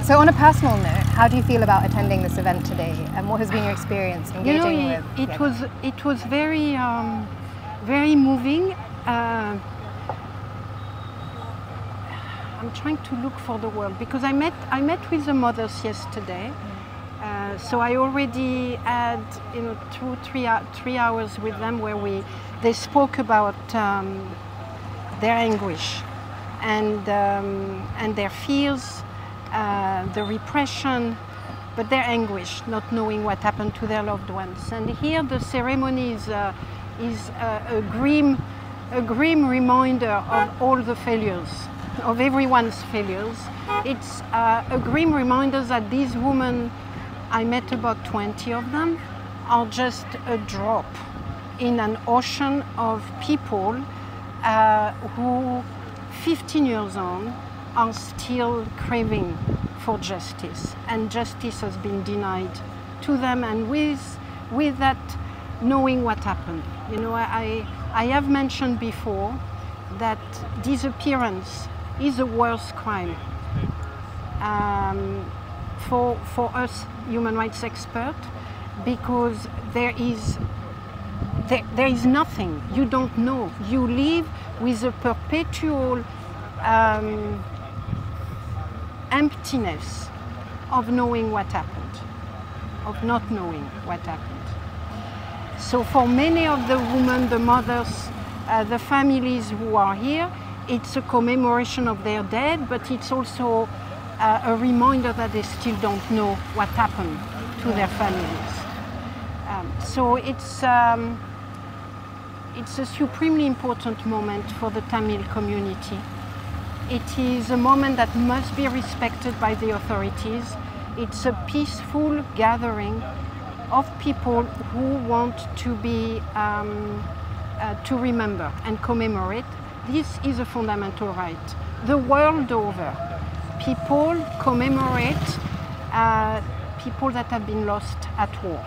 So on a personal note, how do you feel about attending this event today, and what has been your experience engaging with? It was very, very moving. I'm trying to look for the word, because I met with the mothers yesterday. So I already had 2-3 hours with them where they spoke about their anguish and their fears, the repression, but their anguish, not knowing what happened to their loved ones. And here the ceremony is a grim reminder of all the failures, of everyone's failures. It's a grim reminder that these women, I met about 20 of them, are just a drop in an ocean of people who 15 years on are still craving for justice, and justice has been denied to them, and with that knowing what happened. You know, I have mentioned before that disappearance is a worse crime. For us human rights experts, because there is nothing, you don't know. You live with a perpetual emptiness of knowing what happened, of not knowing what happened. So for many of the women, the mothers, the families who are here, it's a commemoration of their dead, but it's also a reminder that they still don't know what happened to their families. So it's a supremely important moment for the Tamil community. It is a moment that must be respected by the authorities. It's a peaceful gathering of people who want to be to remember and commemorate. This is a fundamental right. The world over, people commemorate people that have been lost at war.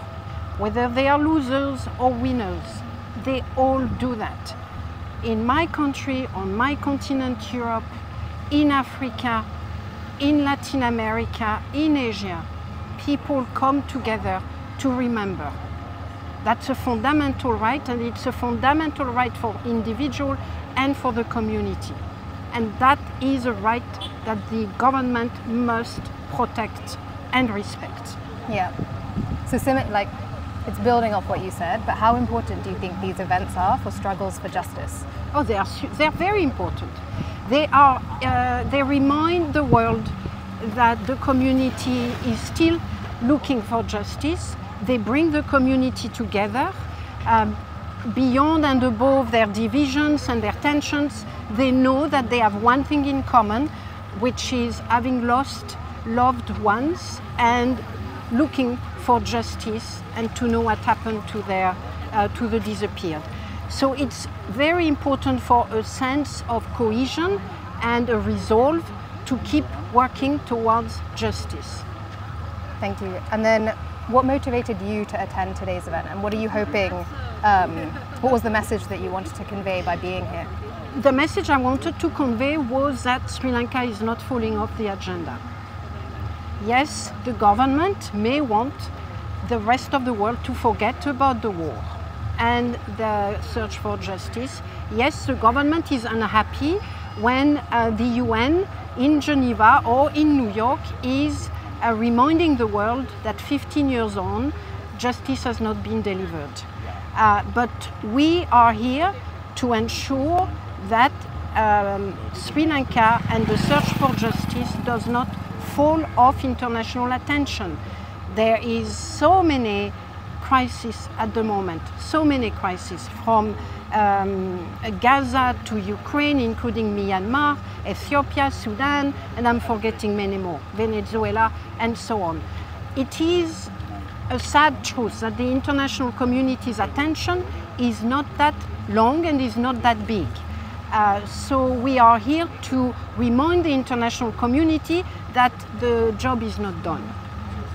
Whether they are losers or winners, they all do that. In my country, on my continent, Europe, in Africa, in Latin America, in Asia, people come together to remember. That's a fundamental right, and it's a fundamental right for individual and for the community. And that is a right that the government must protect and respect. Yeah. So it's building off what you said, but how important do you think these events are for struggles for justice? Oh, they're very important. They remind the world that the community is still looking for justice. They bring the community together beyond and above their divisions and their tensions. They know that they have one thing in common, which is having lost loved ones and looking for justice and to know what happened to the disappeared. So it's very important for a sense of cohesion and a resolve to keep working towards justice. Thank you. And then what motivated you to attend today's event, and what are you hoping, what was the message that you wanted to convey by being here? The message I wanted to convey was that Sri Lanka is not falling off the agenda. Yes, the government may want the rest of the world to forget about the war and the search for justice. Yes, the government is unhappy when the UN in Geneva or in New York is reminding the world that 15 years on, justice has not been delivered. But we are here to ensure that Sri Lanka and the search for justice does not fall off international attention. There is so many crises at the moment, so many crises, from Gaza to Ukraine, including Myanmar, Ethiopia, Sudan, and I'm forgetting many more, Venezuela, and so on. It is a sad truth that the international community's attention is not that long and is not that big. So we are here to remind the international community that the job is not done,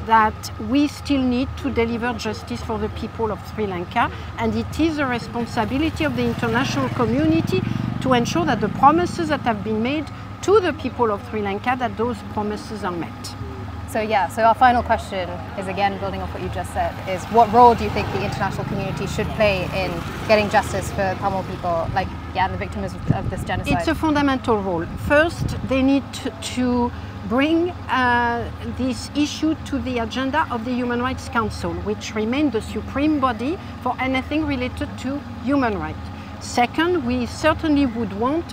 that we still need to deliver justice for the people of Sri Lanka, and it is a responsibility of the international community to ensure that the promises that have been made to the people of Sri Lanka, that those promises are met. So yeah, so our final question is, again, building off what you just said, is what role do you think the international community should play in getting justice for Tamil people, like, yeah, the victims of this genocide? It's a fundamental role. First, they need to bring this issue to the agenda of the Human Rights Council, which remains the supreme body for anything related to human rights. Second, we certainly would want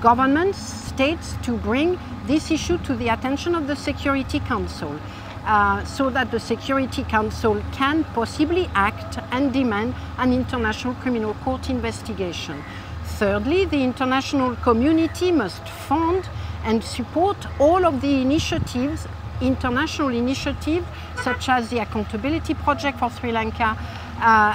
governments, states to bring this issue to the attention of the Security Council so that the Security Council can possibly act and demand an international criminal court investigation. Thirdly, the international community must fund and support all of the initiatives, international initiatives, such as the Accountability Project for Sri Lanka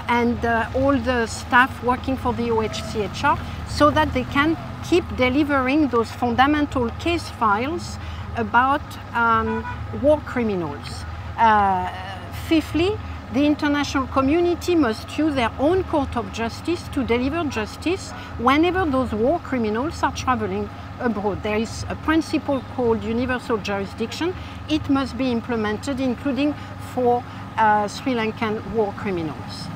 and all the staff working for the OHCHR, so that they can keep delivering those fundamental case files about war criminals. Fifthly, the international community must use their own court of justice to deliver justice whenever those war criminals are traveling abroad. There is a principle called universal jurisdiction. It must be implemented, including for Sri Lankan war criminals.